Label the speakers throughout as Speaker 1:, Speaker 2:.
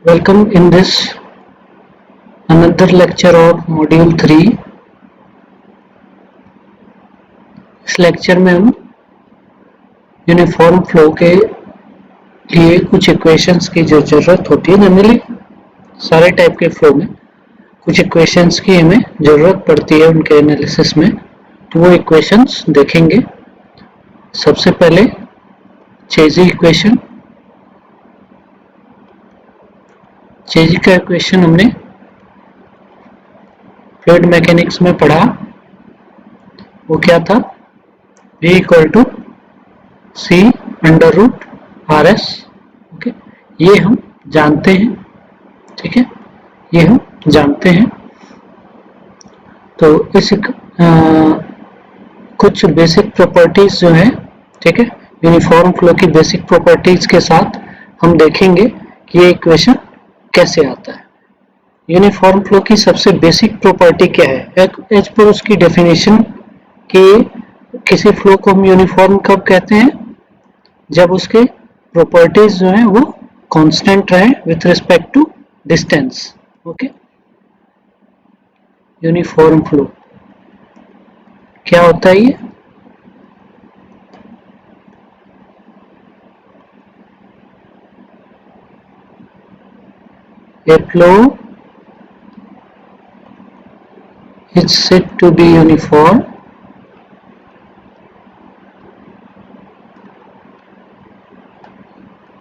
Speaker 1: Welcome in this another lecture of Module 3. इस lecture में हम यूनिफॉर्म फ्लो के लिए कुछ इक्वेशंस की जो ज़रूरत होती है, जनरली सारे टाइप के फ्लो में कुछ इक्वेशंस की हमें ज़रूरत पड़ती है उनके एनालिसिस में, तो वो इक्वेशंस देखेंगे। सबसे पहले चेज़ी इक्वेशन। चेज़ी का इक्वेशन हमने फ्लूइड मैकेनिक्स में पढ़ा। वो क्या था? V equal to C under root RS। Okay, ये हम जानते हैं, ठीक है, ये हम जानते हैं। तो इस कुछ बेसिक प्रॉपर्टीज जो है, ठीक है, यूनिफॉर्म फ्लो की बेसिक प्रॉपर्टीज के साथ हम देखेंगे कि ये इक्वेशन कैसे आता है। यूनिफॉर्म फ्लो की सबसे बेसिक प्रॉपर्टी क्या है? एज पर उसकी डेफिनेशन कि किसी फ्लो को हम यूनिफॉर्म कब कहते हैं? जब उसके प्रॉपर्टीज जो हैं वो कांस्टेंट रहे with respect to distance. Okay, uniform flow क्या होता है? ये flow is said to be uniform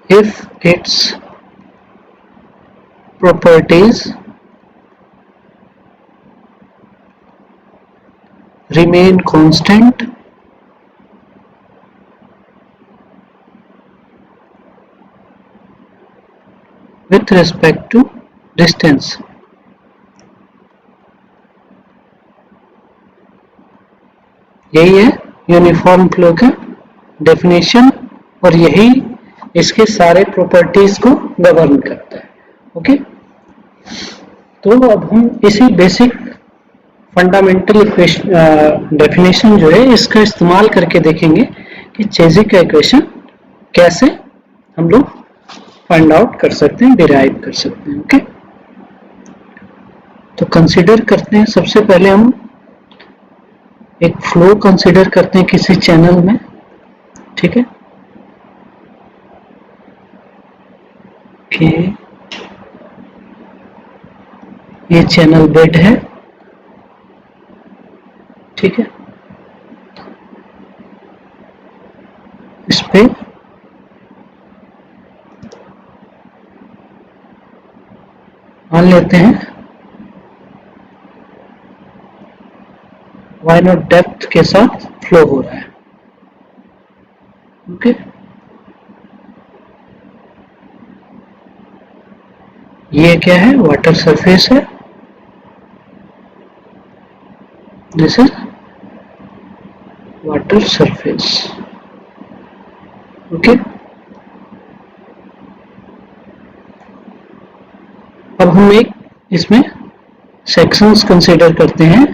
Speaker 1: if its properties remain constant with respect to distance। यही है यूनिफॉर्म फ्लो का डेफिनेशन और यही इसके सारे प्रॉपर्टीज को गवर्न करता है। ओके, तो अब हम इसी बेसिक फंडामेंटल डेफिनेशन जो है इसका इस्तेमाल करके देखेंगे कि चेज़ी का इक्वेशन कैसे हम लोग फाइंड आउट कर सकते हैं, डिराइव कर सकते हैं। ओके, तो कंसीडर करते हैं। सबसे पहले हम एक फ्लो कंसीडर करते हैं किसी चैनल में, ठीक है, कि ये चैनल बेड है, ठीक है, इस पे मान लेते हैं वाई नॉट डेप्थ के साथ फ्लो हो रहा है। ओके, ये क्या है? वाटर सरफेस है। This is water surface. Okay, अब हम एक इसमें सेक्शंस कंसीडर करते हैं।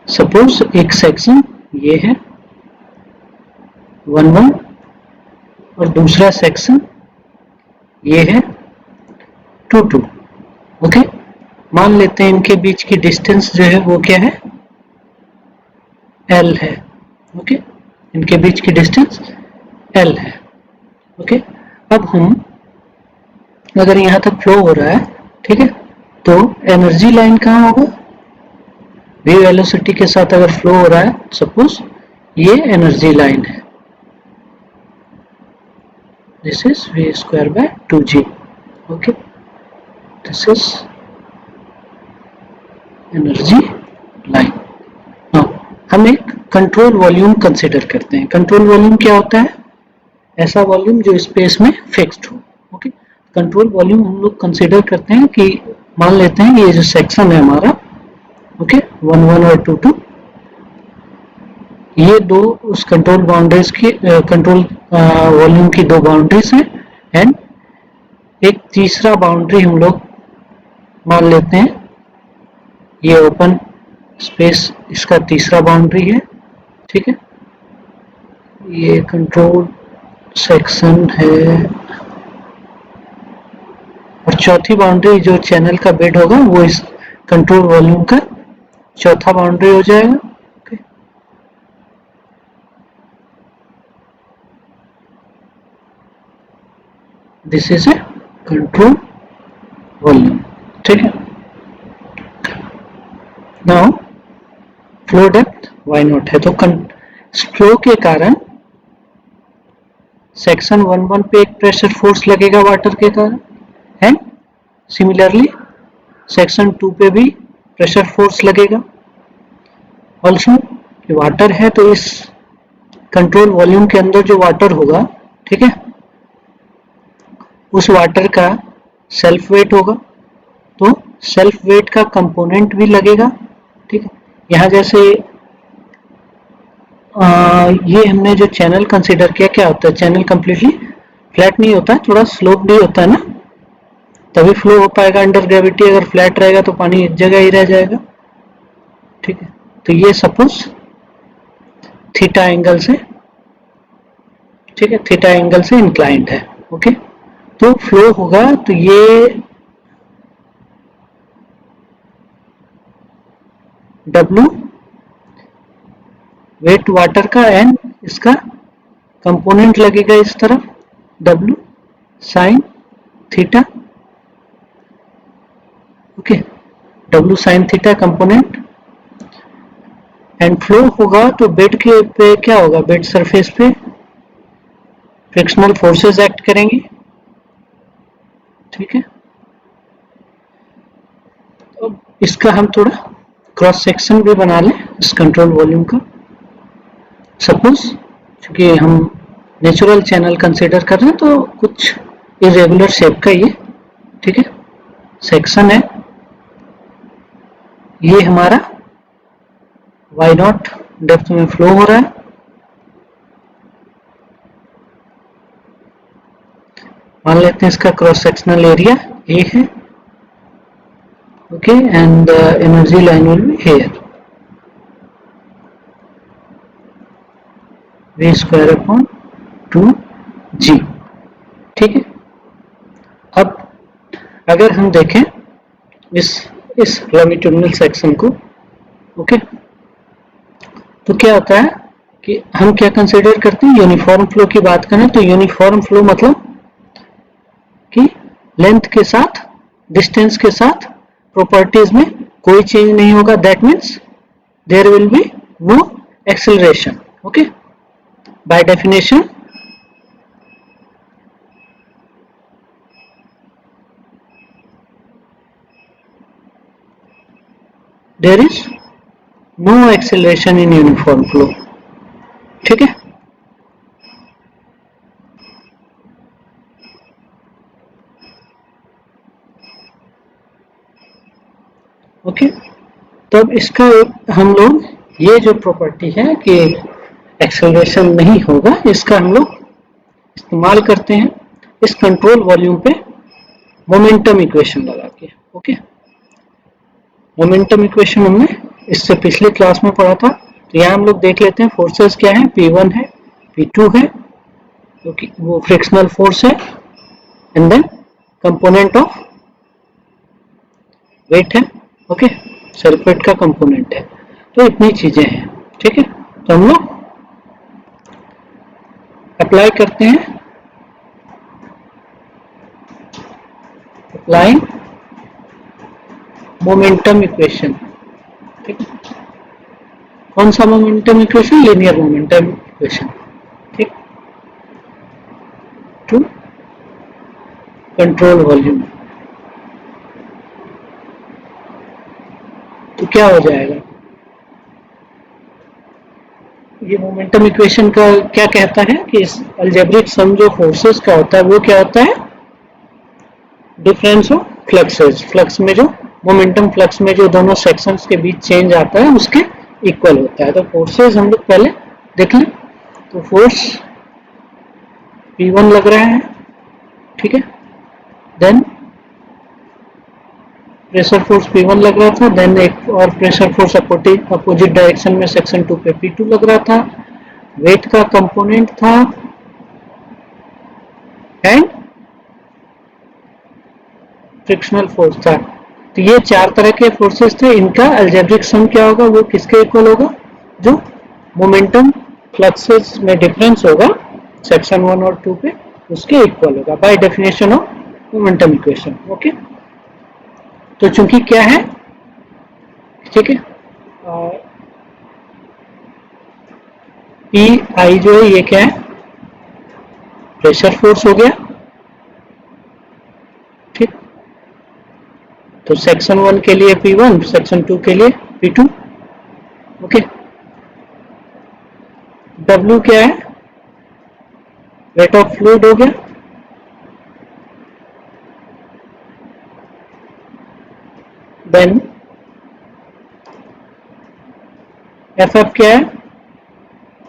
Speaker 1: सपोज एक सेक्शन ये है 1-1 और दूसरा सेक्शन ये है 2-2। ओके, मान लेते हैं इनके बीच की डिस्टेंस जो है वो क्या है? L है। ओके, इनके बीच की डिस्टेंस L है। ओके, अब हम अगर यहाँ तक फ्लो हो रहा है, ठीक है, तो एनर्जी लाइन कहाँ होगा? v वेलोसिटी के साथ अगर फ्लो हो रहा है, सपोज ये एनर्जी लाइन है, this is v square by 2g। Okay, this is energy line. हम एक कंट्रोल वॉल्यूम कंसीडर करते हैं। कंट्रोल वॉल्यूम क्या होता है? ऐसा वॉल्यूम जो स्पेस में फिक्स्ड हो। ओके, कंट्रोल वॉल्यूम हम लोग कंसीडर करते हैं कि मान लेते हैं ये जो सेक्शन है हमारा, ओके, 1-1 और 2-2, ये दो उस कंट्रोल बाउंड्रीज की कंट्रोल वॉल्यूम की दो बाउंड्रीज हैं, एंड एक तीसरा बाउंड्री हम लोग मान लेते हैं ये ओपन स्पेस इसका तीसरा बाउंड्री है, ठीक है। ये कंट्रोल सेक्शन है और चौथी बाउंड्री जो चैनल का बेड होगा वो इस कंट्रोल वॉल्यूम का चौथा बाउंड्री हो जाएगा। Okay, this is a control volume. ठीक है, now flow depth y naught है, तो फ्लो के कारण सेक्शन 1-1 पे एक प्रेशर फोर्स लगेगा वाटर के कारण, एंड सिमिलरली सेक्शन 2 पे भी प्रेशर फोर्स लगेगा। ऑल्सो वाटर है तो इस कंट्रोल वॉल्यूम के अंदर जो वाटर होगा, ठीक है, उस वाटर का सेल्फ वेट होगा, तो सेल्फ वेट का कंपोनेंट भी लगेगा। ठीक है, यहाँ जैसे ये हमने जो चैनल कंसीडर किया, क्या होता है, चैनल कंप्लीटली फ्लैट नहीं होता है, थोड़ा स्लोप भी होता है ना, तभी फ्लो हो पाएगा अंडर ग्रेविटी। अगर फ्लैट रहेगा तो पानी एक जगह ही रह जाएगा। ठीक है, तो ये सपोज थीटा एंगल से, ठीक है, थीटा एंगल से इंक्लाइंड है। ओके, तो फ्लो होगा तो ये W वेट वाटर का, एंड इसका कंपोनेंट लगेगा इस तरफ W sine theta. Okay, W sine theta component, and flow होगा तो बेड के पे क्या होगा, बेड सरफेस पे फ्रिक्शनल फोर्सेस एक्ट करेंगे। ठीक है, तो इसका हम थोड़ा क्रॉस सेक्शन भी बना लें इस कंट्रोल वॉल्यूम का। सपोज क्योंकि हम नेचुरल चैनल कंसीडर कर रहे हैं तो कुछ इरेगुलर शेप का ये, ठीक है, सेक्शन है, ये हमारा वाई नॉट डेप्थ में फ्लो हो रहा है। मान लेते हैं इसका क्रॉस सेक्शनल एरिया ए है। Okay, and energy line will be here, v square upon 2g। ठीक है, अब अगर हम देखें इस लॉन्गिट्यूडिनल सेक्शन को, ओके, तो क्या होता है कि हम क्या कंसीडर करते हैं, यूनिफॉर्म फ्लो की बात करें तो यूनिफॉर्म फ्लो मतलब कि लेंथ के साथ, डिस्टेंस के साथ प्रॉपर्टीज में कोई चेंज नहीं होगा। That means there will be no acceleration. Okay, by definition there is no acceleration in uniform flow. ठीक है, ओके, तो अब इसका हम लोग ये जो प्रॉपर्टी है कि एक्सेलरेशन नहीं होगा, इसका हम लोग इस्तेमाल करते हैं इस कंट्रोल वॉल्यूम पे मोमेंटम इक्वेशन लगा के। ओके, मोमेंटम इक्वेशन हमने इससे पिछले क्लास में पढ़ा था, तो यहाँ हम लोग देख लेते हैं फोर्सेस क्या है, P1 है, P2 है, क्योंकि वो फ्रिक्शनल फोर्स है, and then component of weight है। ओके, सेल्फ वेट का कंपोनेंट है, तो इतनी चीजें हैं। ठीक है, तो हम लोग अप्लाई करते हैं, अप्लाइंग मोमेंटम इक्वेशन। ठीक है, कौन सा momentum equation, linear momentum equation. ठीक, टू कंट्रोल वॉल्यूम, तो क्या हो जाएगा, ये मोमेंटम इक्वेशन का क्या कहता है कि इस अलजेब्रिक सम जो फोर्सेस का होता है वो क्या होता है, डिफरेंस ऑफ फ्लक्सेस, फ्लक्स में जो मोमेंटम फ्लक्स में जो दोनों सेक्शंस के बीच चेंज आता है उसके इक्वल होता है। तो फोर्सेस हम लोग पहले देख लें, तो फोर्स P1 लग रहा है, ठीक है, देन प्रेशर फोर्स P1 लग रहा था, देन एक और प्रेशर फोर्स अपोजिट डायरेक्शन में सेक्शन 2 पे P2 लग रहा था, वेट का कंपोनेंट था, एंड फ्रिक्शनल फोर्स था। तो ये 4 तरह के फोर्सेस थे, इनका अलजेब्रिक सम क्या होगा, वो किसके इक्वल होगा, जो मोमेंटम फ्लक्सेस में डिफरेंस होगा सेक्शन 1 और 2 पे, उसके इक्वल होगा by definition of momentum equation. Okay, तो चूंकि क्या है, ठीक है, पी आई जो है ये क्या है, प्रेशर फोर्स हो गया, ठीक। तो सेक्शन 1 के लिए P1, सेक्शन 2 के लिए P2। ओके, W क्या है, रेट ऑफ फ्लूइड हो गया, देन FF क्या है,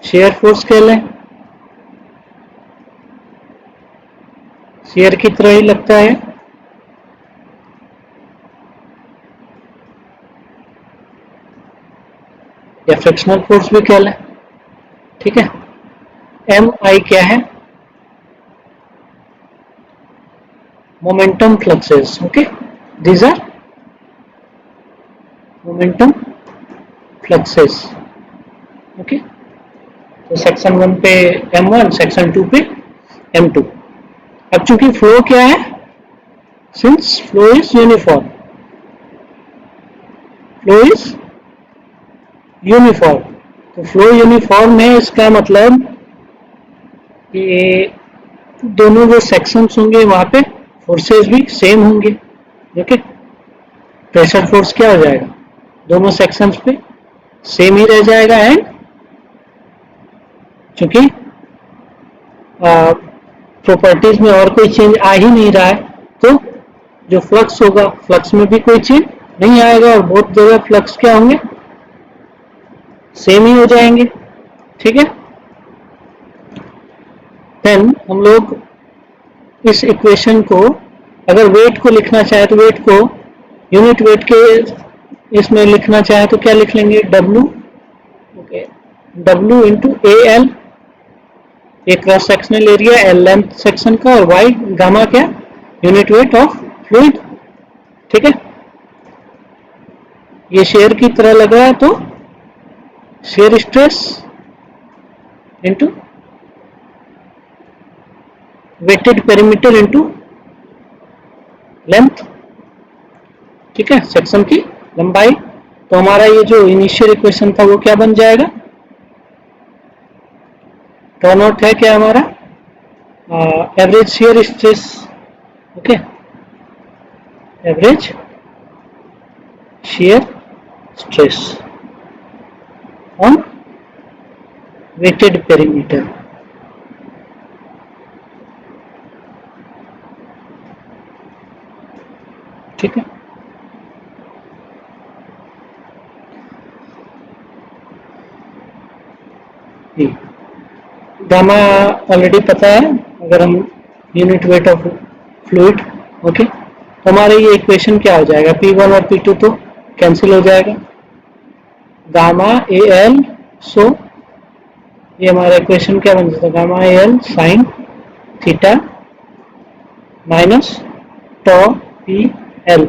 Speaker 1: शेयर फोर्स कह लें, शेयर की तरह ही लगता है, या फ्रिक्शनल फोर्स भी कह लें, ठीक है। MI क्या है, momentum fluxes. Okay, these are momentum fluxes. Okay, तो सेक्शन 1 पे M1, सेक्शन 2 पे M2। अब चूंकि फ्लो क्या है, since flow is uniform, flow is uniform, तो फ्लो यूनिफॉर्म है, इसका मतलब कि दोनों जो सेक्शंस होंगे वहां पे फोर्सेस भी सेम होंगे। ओके, प्रेशर फोर्स क्या हो जाएगा, दोनों सेक्शंस पे सेम ही रह जाएगा, एंड क्योंकि प्रॉपर्टीज में और कोई चेंज आ ही नहीं रहा है, तो जो फ्लक्स होगा, फ्लक्स में भी कोई चेंज नहीं आएगा, और बहुत जगह फ्लक्स क्या होंगे, सेम ही हो जाएंगे। ठीक है, देन हम लोग इस इक्वेशन को अगर वेट को लिखना चाहे तो वेट को यूनिट वेट के इसमें लिखना चाहे तो क्या लिख लेंगे, W। Okay, W into A L, A cross sectional area, L length section का, और वाई गामा क्या, यूनिट वेट ऑफ फ्लूइड। ठीक है, ये शेयर की तरह लग रहा है तो shear stress into wetted perimeter into length. ठीक है, सेक्शन की लंबाई। तो हमारा ये जो इनिशियल इक्वेशन था वो क्या बन जाएगा, टॉ नॉट है क्या हमारा, average shear stress. Okay, average shear stress on wetted perimeter. ठीक है, गामा ऑलरेडी पता है, अगर हम unit weight of fluid. Okay, तो हमारे ये इक्वेशन क्या हो जाएगा, P1 और P2 तो कैंसिल हो जाएगा, गामा ए एल, सो ये हमारा इक्वेशन क्या बन जाता है, gamma A L sine theta minus tau P L,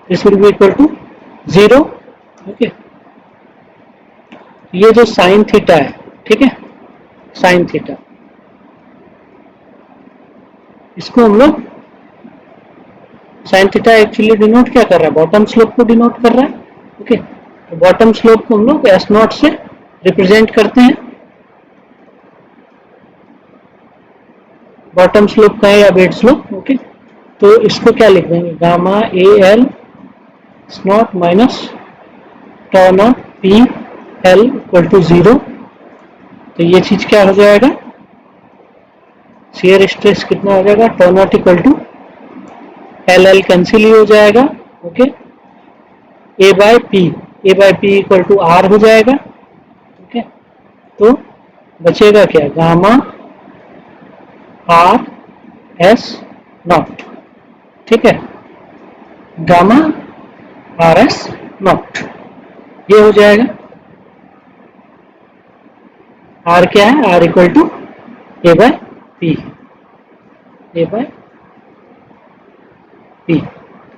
Speaker 1: this will be equal to 0। Okay, ये जो साइन थीटा है, ठीक है, साइन थीटा, इसको हम लोग, साइन थीटा एक्चुअली डिनोट क्या कर रहा है, बॉटम स्लोप को डिनोट कर रहा है। ओके, तो बॉटम स्लोप को हम लोग एस नॉट से रिप्रेजेंट करते हैं, बॉटम स्लोप का है या बेड स्लोप। ओके, तो इसको क्या लिख देंगे, gamma A L naught minus tau naught P L equal to 0। तो ये चीज क्या हो जाएगा, शेयर स्ट्रेस कितना हो जाएगा, tau naught equal to l l cancel ही हो जाएगा। Okay, a by p equal to r हो जाएगा। ओके, तो बचेगा क्या, गामा आर एस नॉट। ठीक है, गामा आर एस नॉट ये हो जाएगा, आर क्या है, R equal to A by P,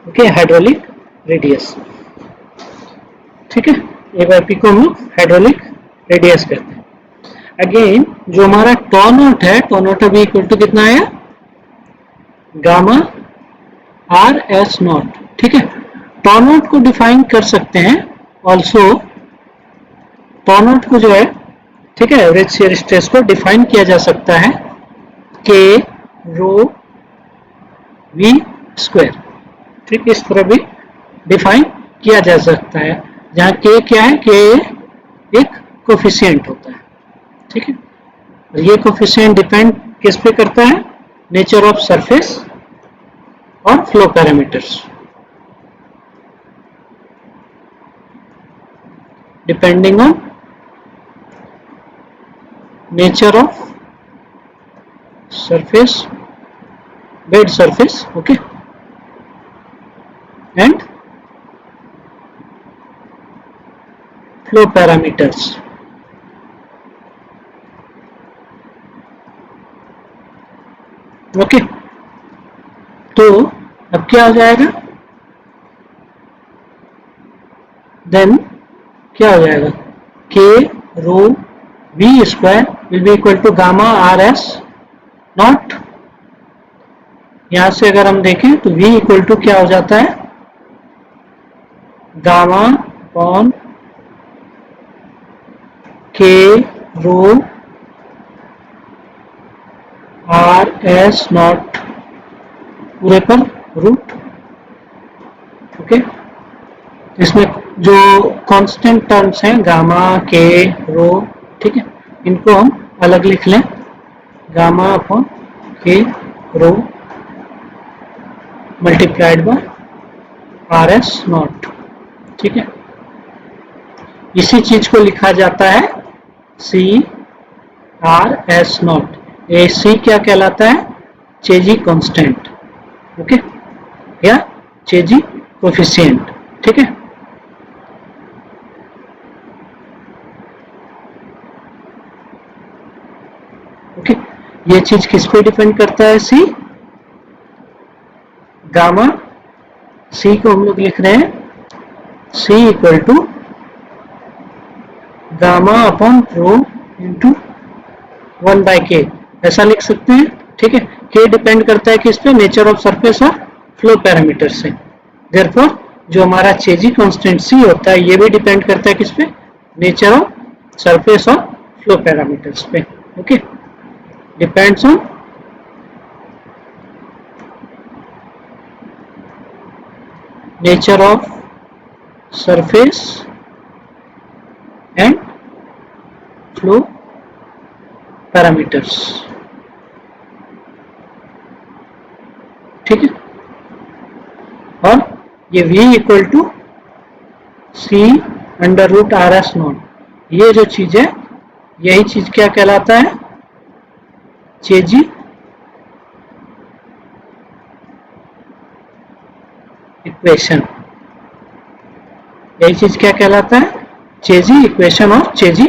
Speaker 1: okay, hydraulic radius, ठीक है। एक बार पी को हम लोग हाइड्रोलिक रेडियस कहते हैं। अगेन जो हमारा टॉ नॉट है, टॉ नॉट अभी इक्वल टू कितना आया, गामा आर एस नॉट, ठीक है। टॉ नॉट को डिफाइन कर सकते हैं ऑल्सो, टॉ नॉट को जो है, ठीक है, एवरेज शियर स्ट्रेस को डिफाइन किया जा सकता है के रो वी स्क्वायर, ठीक, इस तरह भी डिफाइन किया जा सकता है, जहां के क्या है, के एक कोफिशिएंट होता है, ठीक है। और ये कोफिशिएंट डिपेंड किस पे करता है, नेचर ऑफ सरफेस और flow parameters, depending on nature of surface, bed surface, okay, and flow parameters, okay। तो अब क्या हो जाएगा, देन क्या हो जाएगा, k rho v square will be equal to gamma r S naught. यहां से अगर हम देखें तो v इक्वल टू क्या हो जाता है, gamma upon k row R S not पूरे पर रूट, ओके। इसमें जो कांस्टेंट टर्म्स हैं गामा के रो, ठीक है, इनको हम अलग लिख लें, gamma upon k rho multiplied by r S naught, ठीक है। इसी चीज को लिखा जाता है सी आर एस नॉट। ये सी क्या कहलाता है, चेजी कांस्टेंट, ओके, या चेजी कोफिशिएंट, ठीक है। ओके, ये चीज किस पे डिपेंड करता है, सी, गामा, सी को हम लोग लिख रहे हैं c equal to gamma upon rho into 1 by k, ऐसा लिख सकते हैं, ठीक है। के डिपेंड करता है किस पे, नेचर ऑफ सरफेस और फ्लो पैरामीटर से। देयरफॉर जो हमारा चेजी कांस्टेंट सी होता है, ये भी डिपेंड करता है किस पे, नेचर ऑफ सरफेस और फ्लो पैरामीटर्स पे, okay. Depends on nature of surface and flow parameters, ठीक है। और ये v equal to C under root R S naught, ये जो चीज है, यही चीज क्या कहलाता है, चेजी इक्वेशन। यही चीज क्या कहलाता है, चेजी इक्वेशन और चेजी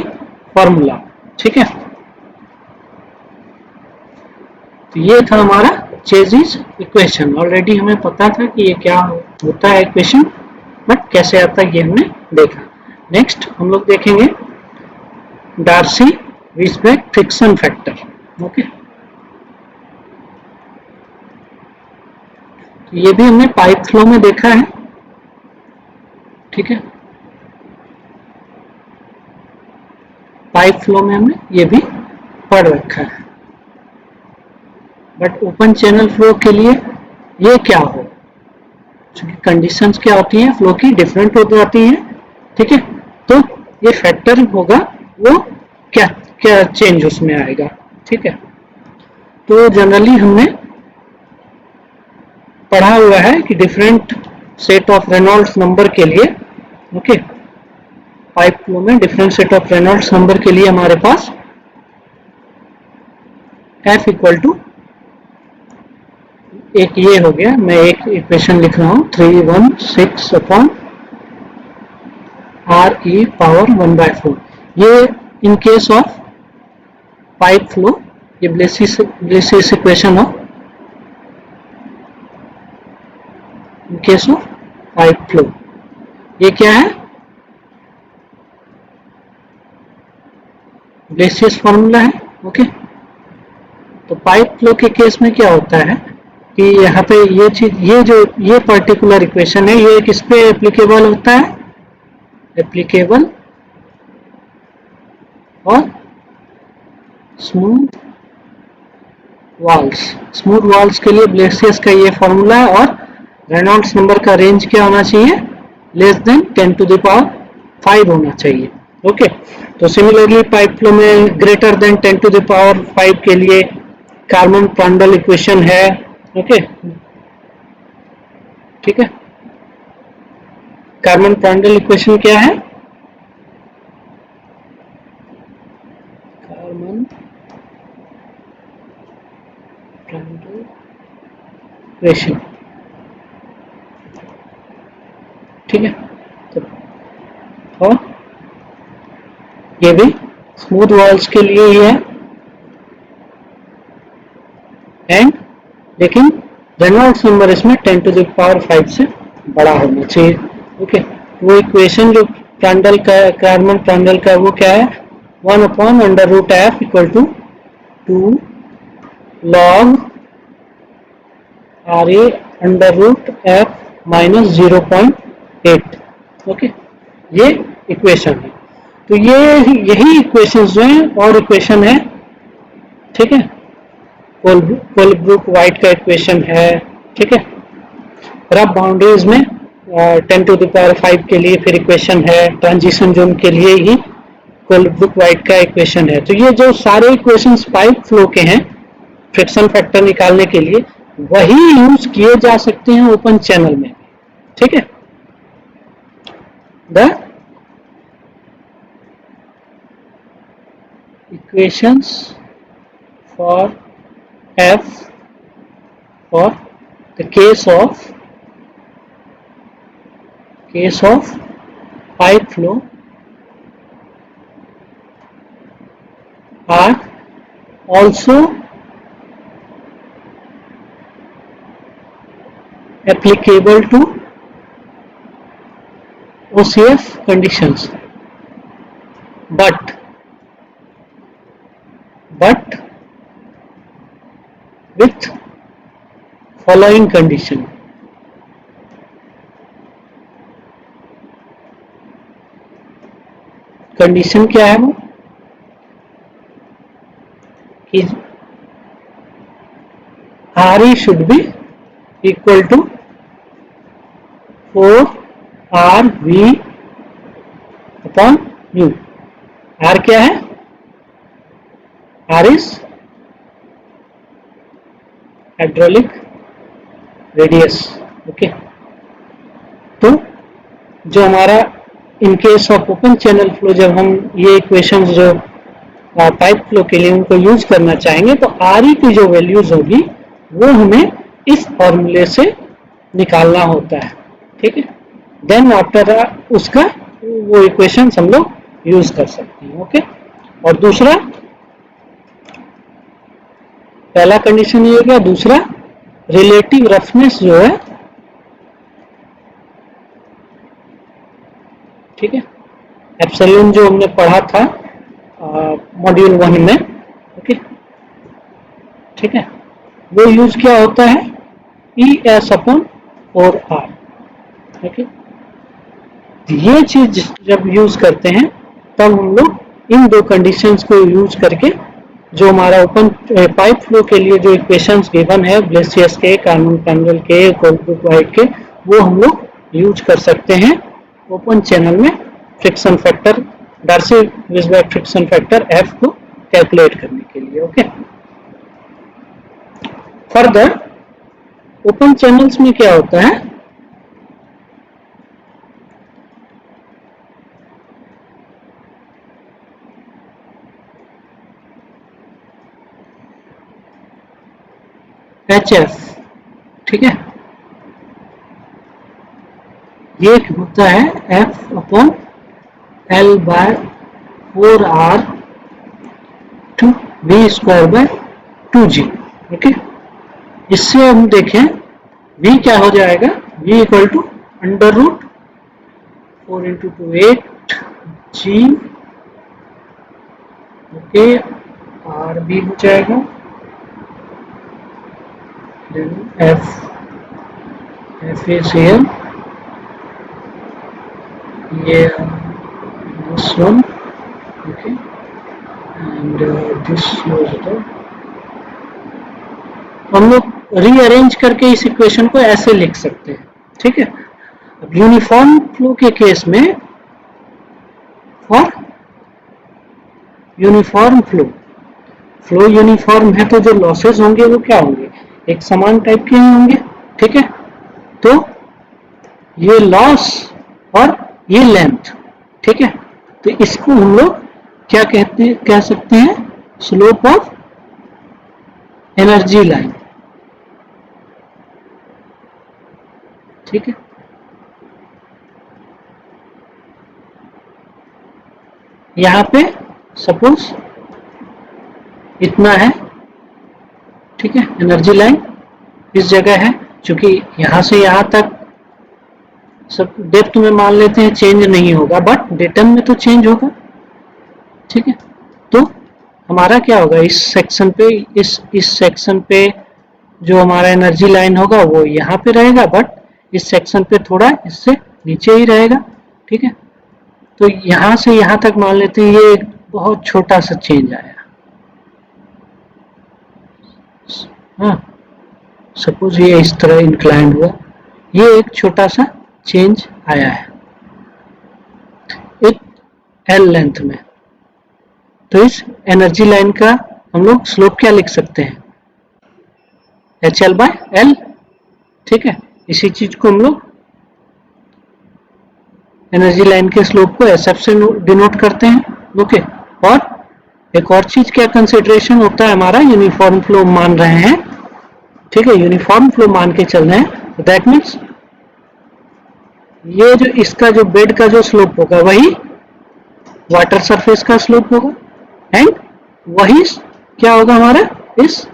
Speaker 1: फॉर्मूला, ठीक है। तो ये था हमारा चेजीज इक्वेशन। ऑलरेडी हमें पता था कि ये क्या होता है इक्वेशन, बट कैसे आता है ये हमने देखा। नेक्स्ट हम लोग देखेंगे डार्सी वीसबेक फ्रिक्शन फैक्टर, ओके। तो ये भी हमने पाइप फ्लो में देखा है, ठीक है। पाइप फ्लो में हमने ये भी पढ़ रखा है, बट ओपन चैनल फ्लो के लिए ये क्या हो, क्योंकि कंडीशंस क्या होती हैं, फ्लो की डिफरेंट हो जाती हैं, ठीक है। तो ये फैक्टर होगा, वो क्या क्या चेंज उसमें आएगा, ठीक है। तो जनरली हमने पढ़ा हुआ है कि different set of Reynolds number के लिए, ओके, पाइप फ्लो में different set of Reynolds number के लिए हमारे पास F इक्वल टू, एक ये हो गया, मैं एक इक्वेशन लिख रहा हूं 316 अपॉन आर ई पावर 1/4। ये in case of pipe flow, ये ब्लेसिस इक्वेशन हो, in case of pipe flow. ये क्या है? ब्लेसियस फॉर्मूला है। ओके, तो पाइप फ्लो के केस में क्या होता है कि यहाँ पे ये चीज, ये पर्टिकुलर इक्वेशन है, ये किस पे एप्लीकेबल होता है? एप्लीकेबल और स्मूथ वॉल्स। स्मूथ वॉल्स के लिए ब्लेसियस का ये फॉर्मूला है, और रेनॉल्ड्स नंबर का रेंज क्या होना चाहिए? लेस देन 10⁵ होना चाहिए। ओके, तो सिमिलरली पाइप फ्लो में ग्रेटर देन 10⁵ के लिए कार्मन प्रांडल इक्वेशन है। ओके, ठीक है। कार्मन प्रांडल इक्वेशन क्या है? कार्मन प्रांडल इक्वेशन, ठीक है। तो और ये भी स्मूथ वॉल्स के लिए ही है, एंड लेकिन रेनॉल्ड्स नंबर इसमें 10⁵ से बड़ा होना चाहिए। ओके, वो इक्वेशन जो प्रांडल का, कार्मन प्रांडल का, वो क्या है? 1/√f = 2 log RA√f - 0.8। ओके, ये इक्वेशन है। तो ये यही इक्वेशन जो है, और इक्वेशन है, ठीक है। कोलब्रुक वाइट का इक्वेशन है, ठीक है। रफ बाउंड्रीज में 10⁵ के लिए फिर इक्वेशन है, ट्रांजिशन जोन के लिए ही कोलब्रुक वाइट का इक्वेशन है। तो ये जो सारे इक्वेशंस पाइप फ्लो के हैं फ्रिक्शन फैक्टर निकालने के लिए, वही यूज किए जा सकते हैं ओपन चैनल में, ठीक है। The equations for F for the case of pipe flow are also applicable to OCF conditions, but with following condition. Condition क्या है वो? कि RE should be equal to 4RV/U। R क्या है? R is hydraulic radius. Okay, तो जो हमारा in case of open channel flow, जब हम ये इक्वेशंस जो पाइप फ्लो के लिए उनको यूज करना चाहेंगे, तो RE की जो वैल्यूज होगी वो हमें इस फॉर्मूले से निकालना होता है, ठीक है। देन आफ्टर उसका वो इक्वेशंस हम लोग यूज कर सकते हैं। ओके, और दूसरा, पहला कंडीशन ये हो गया। दूसरा, रिलेटिव रफनेस जो है, ठीक है, एप्सिलॉन जो हमने पढ़ा था मॉड्यूल 1 में, ओके, ठीक है, वो यूज क्या होता है? ES/4R। ओके, ये चीज जब यूज करते हैं तब हम लोग इन दो कंडीशंस को यूज करके जो हमारा ओपन पाइप फ्लो के लिए जो इक्वेशंस गिवन है ब्लेसियस के, कार्मन प्रांडल के, कोलब्रुक वाइट के, वो हम लोग यूज कर सकते हैं ओपन चैनल में friction factor, Darcy Weisbach friction factor F को कैलकुलेट करने के लिए। ओके, फर्दर ओपन चैनल्स में क्या होता है? HF, ठीक है, ये होता है F/L/4R to V²/2G। ओके, इससे हम देखें V क्या हो जाएगा? v equal to under root 4 into 2 8 g, okay, R भी हो जाएगा, देन एफ इज हियर, ये this one, okay, and this was the, हम लोग रीअरेंज करके इस इक्वेशन को ऐसे लिख सकते हैं, ठीक है। अब यूनिफॉर्म फ्लो के केस में, फॉर यूनिफॉर्म फ्लो यूनिफॉर्म है तो जो लॉसेस होंगे वो क्या होंगे, एक समान टाइप के ही होंगे, ठीक है। तो ये लॉस और ये लेंथ, ठीक है, तो इसको हम लोग क्या कह सकते हैं, स्लोप ऑफ एनर्जी लाइन, ठीक है। यहां पे सपोज इतना है, ठीक है, एनर्जी लाइन इस जगह है, क्योंकि यहां से यहां तक सब डेप्थ में मान लेते हैं चेंज नहीं होगा, बट डेटम में तो चेंज होगा, ठीक है। तो हमारा क्या होगा, इस सेक्शन पे, इस सेक्शन पे जो हमारा एनर्जी लाइन होगा वो यहाँ पे रहेगा, बट इस सेक्शन पे थोड़ा इससे नीचे ही रहेगा, ठीक है। तो यहां से यहां तक मान लेते हैं ये एक बहुत छोटा सा चेंज आया, हाँ, सपोज ये इस तरह इंक्लाइंड हुआ, ये एक छोटा सा चेंज आया है एक एल लेंथ में, तो इस एनर्जी लाइन का हम लोग स्लोप क्या लिख सकते हैं, एच एल बाय एल, ठीक है। इसी चीज को हम लोग एनर्जी लाइन के स्लोप को एस एफ से डिनोट करते हैं, ओके। और एक और चीज क्या कंसिडरेशन होता है हमारा, यूनिफॉर्म फ्लो मान रहे हैं, ठीक है, यूनिफॉर्म फ्लो मान के चल रहे हैं, दैट मीन्स ये जो इसका जो बेड का जो स्लोप होगा वही वाटर सरफेस का स्लोप होगा, एंड वही क्या होगा हमारा इस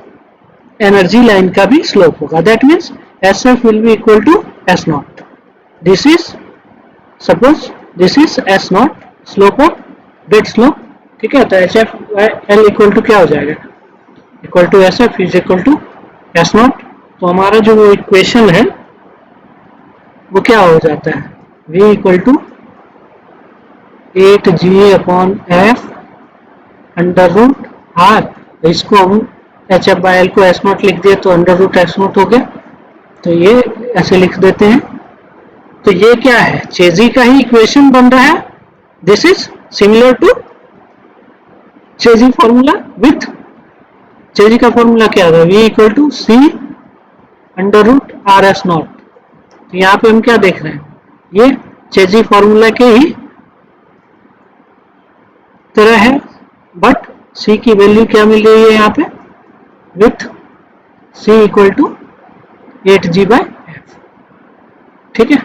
Speaker 1: एनर्जी लाइन का भी स्लोप होगा, that means S F will be equal to S naught, this is suppose this is S naught, slope of bed slope, ठीक है। तो H F L equal to क्या हो जाएगा, equal to S F is equal to S naught. तो हमारा जो वो इक्वेशन है वो क्या हो जाता है, v equal to 8g upon F under root R, इसको हम एच एफ बाई एल को एस नॉट लिख दिए तो अंडर रूट एस नॉट हो गया, तो ये ऐसे लिख देते हैं। तो ये क्या है, चेजी का ही इक्वेशन बन रहा है, this is similar to Chezy formula, with Chezy का फॉर्मूला क्या होगा, v equal to C under root R S naught. तो यहाँ पे हम क्या देख रहे हैं, ये चेजी फॉर्मूला के ही तरह है, बट c की वैल्यू क्या मिल रही है यहाँ पे, with c equal to 8g by F, ठीक है।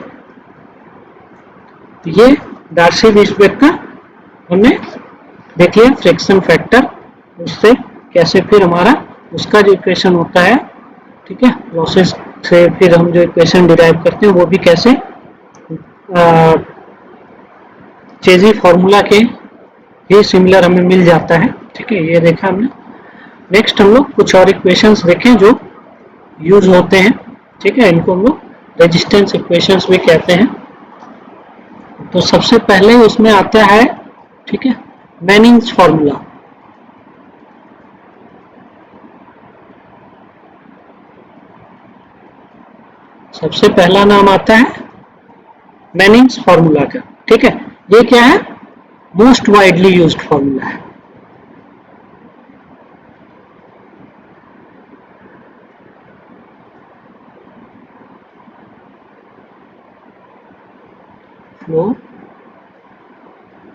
Speaker 1: तो ये डार्सी वीसबेक का हमने देख लिया फ्रिक्शन फैक्टर, उससे कैसे फिर हमारा उसका जो इक्वेशन होता है, ठीक है, लॉसेस से फिर हम जो इक्वेशन डिराइव करते हैं वो भी कैसे चेजी फॉर्मूला के ही सिमिलर हमें मिल जाता है, ठीक है, ये देखा हमने। नेक्स्ट हम लोग कुछ और इक्वेशंस देखें जो यूज होते हैं, ठीक है, इनको हम लोग रेजिस्टेंस इक्वेशंस भी कहते हैं। तो सबसे पहले उसमें आता है, ठीक है, मैनिंग्स फॉर्मूला, सबसे पहला नाम आता है मैनिंग्स फॉर्मूला का, ठीक है। ये क्या है, मोस्ट वाइडली यूज्ड फॉर्मूला है, फ्लो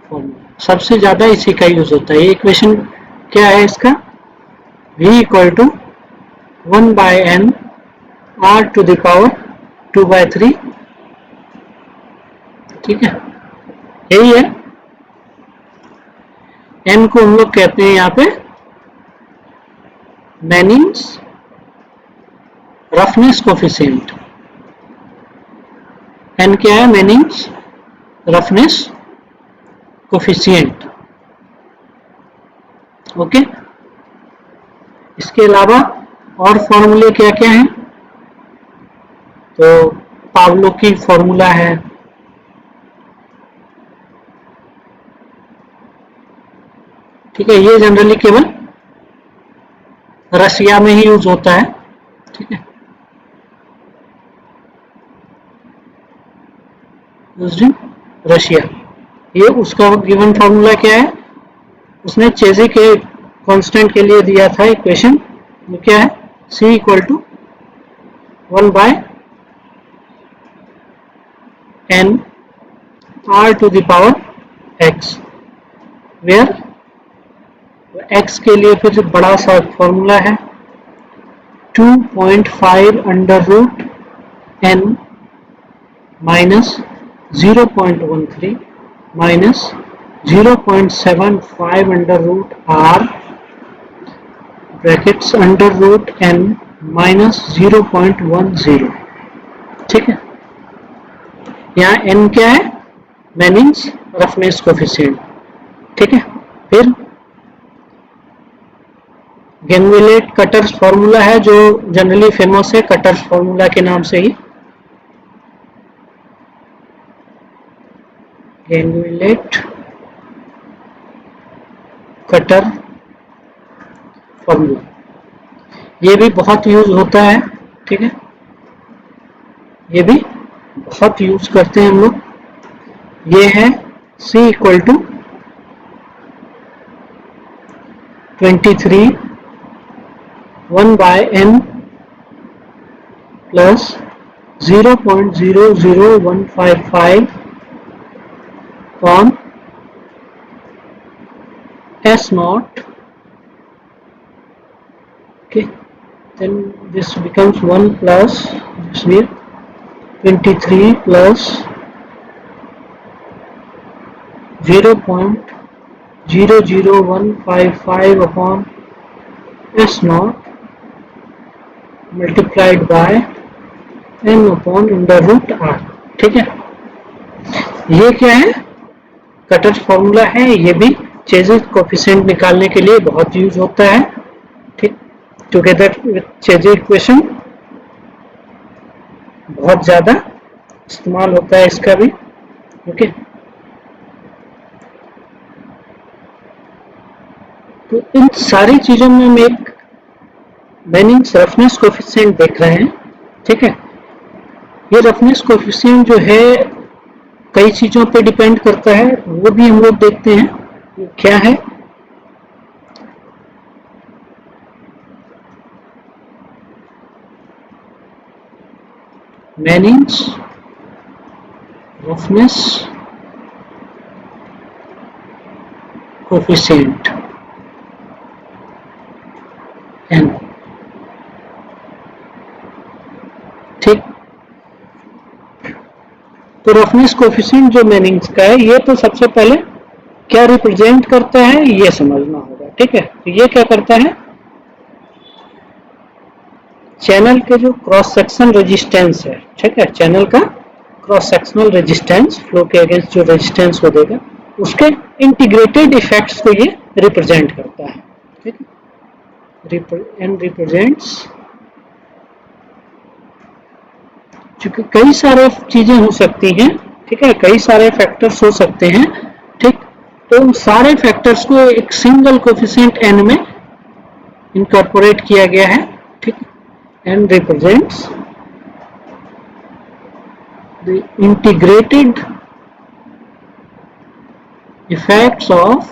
Speaker 1: फॉर्मूला, सबसे ज्यादा इसी का यूज होता है। ये इक्वेशन क्या है इसका, v equal to 1 by N R to the power 2/3, ठीक है, यही है। n को हम लोग कहते हैं यहाँ पे मैनिंग्स रफनेस कोफिशिएंट, n क्या है? Manning's roughness coefficient. ओके, इसके अलावा और फॉर्मूले क्या क्या हैं? तो पावलो की फॉर्मूला है, ठीक है, ये जनरली केवल रशिया में ही यूज होता है, ठीक है, यूज्ड इन रशिया। ये उसका गिवन फॉर्मूला क्या है? उसने चेजी के कांस्टेंट के लिए दिया था इक्वेशन, वो क्या है? C equal to 1 by n r to the power x, where x के लिए फिर बड़ा सा फॉर्मूला है 2.5 under root n minus 0.13 minus 0.75 under root r brackets under root n minus 0.10, ठीक है। यहाँ n क्या है? मैनिंग्स रफनेस कोफिशिएंट, ठीक है। फिर गेनविलेट कटर्स फॉर्मूला है जो जनरली फेमस है कटर्स फॉर्मूला के नाम से ही, गेनविलेट कटर फॉर्मूला, ये भी बहुत यूज होता है, ठीक है, ये भी बहुत यूज करते हैं हम लोग। ये है C equal to 23 1 by n plus 0.00155 on S naught, okay, then this becomes 1 plus this here 23 plus 0.00155 upon S naught multiplied by n upon under root r, ठीक है। ये क्या है? कटर फॉर्मूला है, ये भी चेजिस कोफिशिएंट निकालने के लिए बहुत यूज होता है, ठीक, टुगेदर विथ चेजिस इक्वेशन बहुत ज्यादा इस्तेमाल होता है इसका भी, ओके। तो इन सारी चीजों में हम एक मैनिंग्स रफनेस कोफिशिएंट देख रहे हैं, ठीक है। ये रफनेस कोफिशिएंट जो है कई चीजों पे डिपेंड करता है, वो भी हम लोग देखते हैं, वो क्या है? मैनिंग्स रफनेस कोफिशिएंट n, ठीक। तो रफनेस कोफिशिएंट जो मैनिंग्स का है, ये तो सबसे पहले क्या रिप्रेजेंट करता है ये समझना होगा, ठीक है। तो ये क्या करता है? चैनल के जो क्रॉस सेक्शन रेजिस्टेंस है, ठीक है, चैनल का क्रॉस सेक्शनल रेजिस्टेंस, फ्लो के अगेंस्ट जो रेजिस्टेंस हो देगा, उसके इंटीग्रेटेड इफेक्ट्स को ये रिप्रेजेंट करता है, ठीक है। एंड रिप्रेजेंट्स, क्योंकि कई सारे चीजें हो सकती हैं, ठीक है, कई सारे फैक्टर्स हो सकते हैं, ठीक, तो उन सारे फैक्टर्स को एक सिंगल कोफिशिएंट n में इनकॉर्पोरेट किया गया है, ठीक, and represents the integrated effects of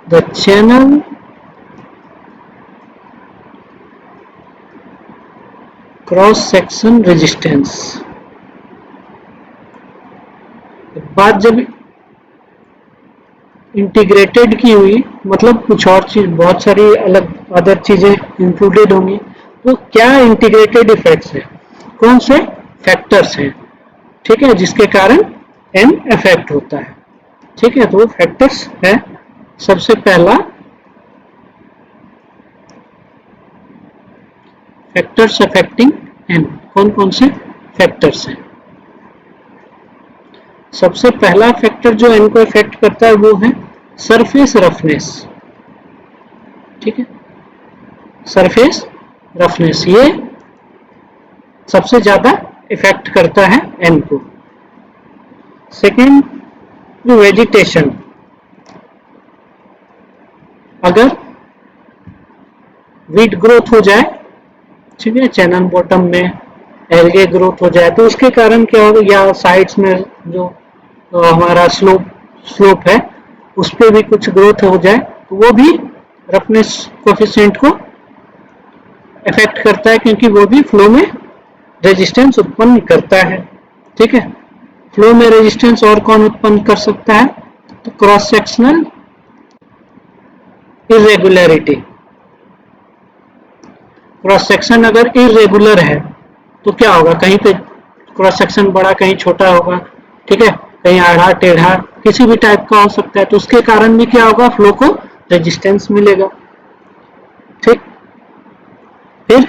Speaker 1: the channel cross section resistance. बात जब इंटीग्रेटेड की हुई, मतलब कुछ और चीज, बहुत सारी अलग अदर चीजें इंक्लूडेड होंगी, तो क्या इंटीग्रेटेड इफेक्ट्स है, कौन से फैक्टर्स हैं, ठीक है, जिसके कारण n इफेक्ट होता है, ठीक है। तो वो फैक्टर्स है, सबसे पहला फैक्टर्स अफेक्टिंग एन, कौन कौन से फैक्टर्स हैं? सबसे पहला फैक्टर जो एन को इफेक्ट करता है वो है सरफेस रफनेस, ठीक है, सरफेस रफनेस, ये सबसे ज्यादा इफेक्ट करता है एन को। सेकेंड, वेजिटेशन, अगर वीट ग्रोथ हो जाए, ठीक है, चैनल बॉटम में एल्गे ग्रोथ हो जाए तो उसके कारण क्या होगा, या साइड्स में जो हमारा स्लोप है उस पर भी कुछ ग्रोथ हो जाए तो वो भी रफनेस कोफिशिएंट को इफेक्ट करता है, क्योंकि वो भी फ्लो में रेजिस्टेंस उत्पन्न करता है, ठीक है। फ्लो में रेजिस्टेंस और कौन उत्पन्न कर सकता है, तो cross sectional irregularity, cross section अगर इरेगुलर है तो क्या होगा, कहीं पे क्रॉस सेक्शन बड़ा कहीं छोटा होगा, ठीक है, कहीं आड़ा टेढ़ा किसी भी टाइप का हो सकता है, तो उसके कारण भी क्या होगा, फ्लो को रेजिस्टेंस मिलेगा, ठीक। फिर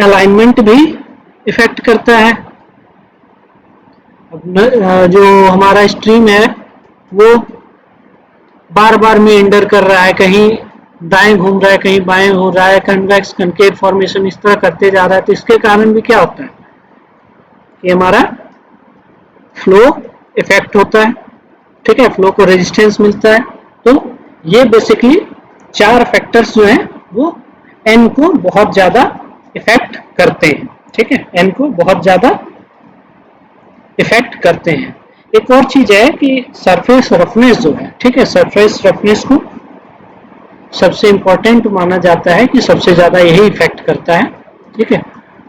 Speaker 1: अलाइनमेंट भी इफेक्ट करता है। जो हमारा स्ट्रीम है वो बार बार मेंडर कर रहा है, कहीं दाएं घूम रहा है, कहीं बाएं हो रहा है, कन्वेक्स कनकेव फॉर्मेशन इस तरह करते जा रहा है, तो इसके कारण भी क्या होता है कि हमारा फ्लो इफेक्ट होता है, ठीक है, फ्लो को रेजिस्टेंस मिलता है। तो ये बेसिकली 4 फैक्टर्स जो हैं वो एन को बहुत ज्यादा इफेक्ट करते हैं, ठीक है, एन को बहुत ज्यादा इफेक्ट करते हैं। एक और चीज है कि सरफेस रफनेस जो है, ठीक है, सरफेस रफनेस को सबसे इंपॉर्टेंट माना जाता है कि सबसे ज्यादा यही इफेक्ट करता है, ठीक है।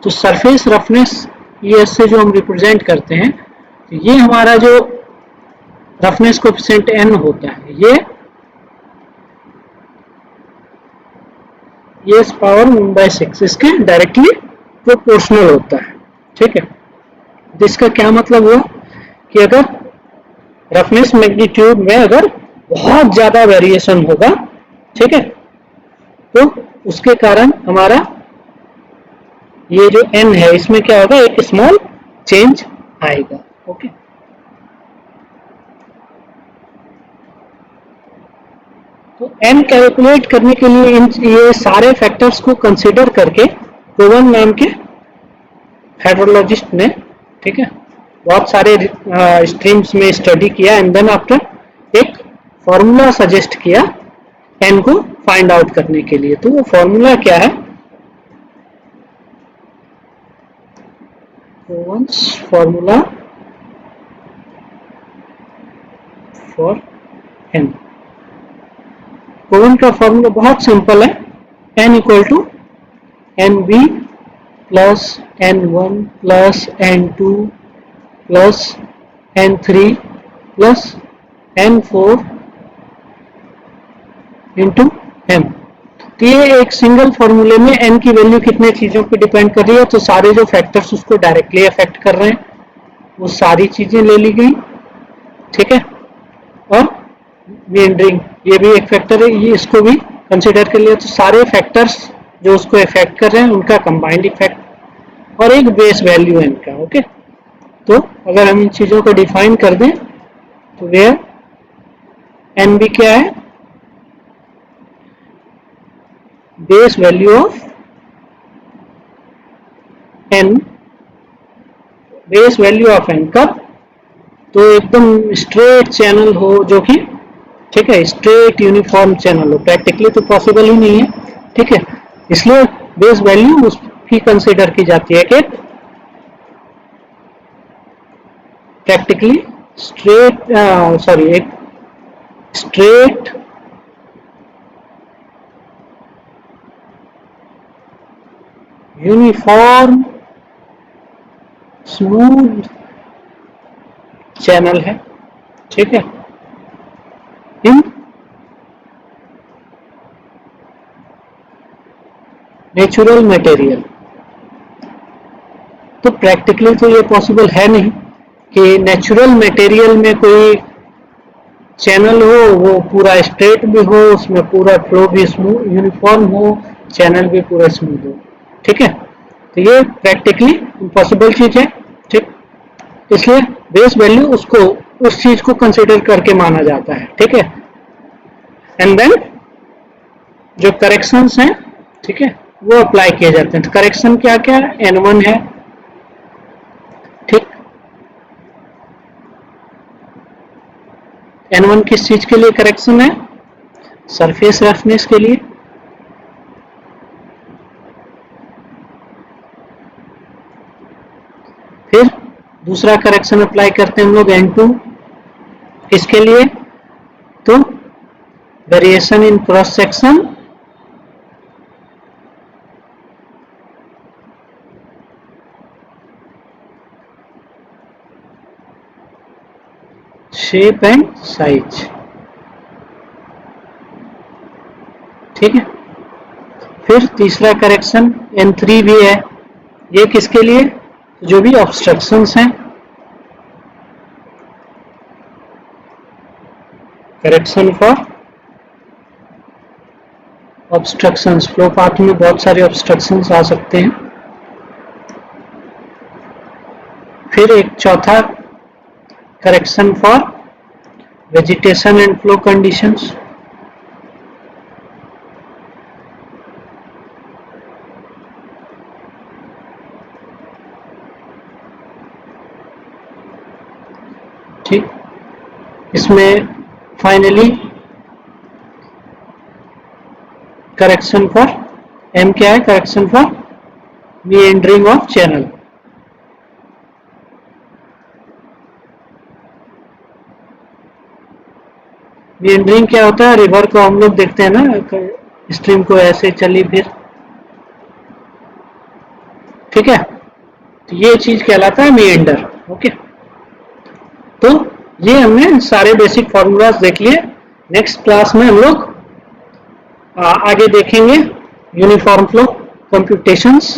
Speaker 1: तो सरफेस रफनेस ये से जो हम रिप्रेजेंट करते हैं, तो ये हमारा जो रफनेस कोएफिशिएंट एन होता है ये इस पावर 1/6 इसके डायरेक्टली प्रोपोर्शनल होता है, ठीक है। जिसका क्या मतलब हुआ कि अगर रफनेस मैग्नीट्यूड में अगर बहुत ज्यादा वेरिएशन होगा, ठीक है, तो उसके कारण हमारा ये जो n है इसमें क्या होगा, एक स्मॉल चेंज आएगा, ओके। तो n कैलकुलेट करने के लिए ये सारे फैक्टर्स को कंसीडर करके कोवन नाम के हाइड्रोलॉजिस्ट ने, ठीक है, बहुत सारे स्ट्रीम्स में स्टडी किया एंड देन आफ्टर एक फॉर्मूला सजेस्ट किया एन को फाइंड आउट करने के लिए। तो वो फॉर्मूला क्या है, कोवन्स फॉर्मूला फॉर एन। कोवन का फॉर्मूला बहुत सिंपल है, N equal to N B plus n1 plus n2 plus n3 plus n4 into m। तो ये एक सिंगल फॉर्मूले में n की वैल्यू कितने चीजों पे डिपेंड कर रही है, तो सारे जो फैक्टर्स उसको डायरेक्टली अफेक्ट कर रहे हैं वो सारी चीजें ले ली गई, ठीक है। और मेंडरिंग ये भी एक फैक्टर है, ये इसको भी कंसिडर कर लिया, तो सारे फैक्टर्स जो उसको इफेक्ट कर रहे हैं उनका कंबाइंड इफेक्ट और एक बेस वैल्यू है इनका, ओके। तो अगर हम इन चीजों को डिफाइन कर दें तो वेयर एन बी क्या है, base value of N, base value of N कब, तो एकदम स्ट्रेट चैनल हो जो कि, ठीक है, स्ट्रेट यूनिफॉर्म चैनल हो, प्रैक्टिकली तो पॉसिबल ही नहीं है, ठीक है, इसलिए बेस वैल्यू उसकी कंसिडर की जाती है कि प्रैक्टिकली एक स्ट्रेट यूनिफॉर्म स्मूथ चैनल है, ठीक है, इन नेचुरल मटेरियल। तो प्रैक्टिकली तो ये पॉसिबल है नहीं कि नेचुरल मटेरियल में कोई चैनल हो वो पूरा स्ट्रेट भी हो, उसमें पूरा फ्लो भी स्मूथ यूनिफॉर्म हो, चैनल भी पूरा स्मूथ हो। ठीक है, तो ये प्रैक्टिकली इम्पॉसिबल चीज है। ठीक, इसलिए बेस वैल्यू उसको उस चीज को कंसिडर करके माना जाता है। ठीक है, एंड देन जो करेक्शंस हैं, ठीक है, वो अप्लाई किए जाते हैं। तो करेक्शन क्या क्या है? N1 है। ठीक, N1 किस चीज के लिए करेक्शन है? सरफेस रफनेस के लिए। फिर दूसरा करेक्शन अप्लाई करते हैं हम लोग N2 इसके लिए, तो variation in cross section, shape and size. ठीक है, फिर तीसरा करेक्शन N3 भी है। ये किसके लिए? जो भी ऑब्स्ट्रक्शंस हैं, correction for obstructions. Flow path में बहुत सारे ऑब्स्ट्रक्शंस आ सकते हैं। फिर एक चौथा correction for vegetation and flow conditions. ठीक, इसमें फाइनली करेक्शन फॉर M क्या है? Correction for meandering of channel. Meandering क्या होता है? रिवर को हम लोग देखते हैं ना, स्ट्रीम को ऐसे चली फिर। ठीक है, तो ये चीज कहलाता है मीएंडर। ओके, तो ये हमने सारे बेसिक फॉर्मूलाज देख लिए। नेक्स्ट क्लास में हम लोग आगे देखेंगे यूनिफॉर्म फ्लो कंप्यूटेशंस।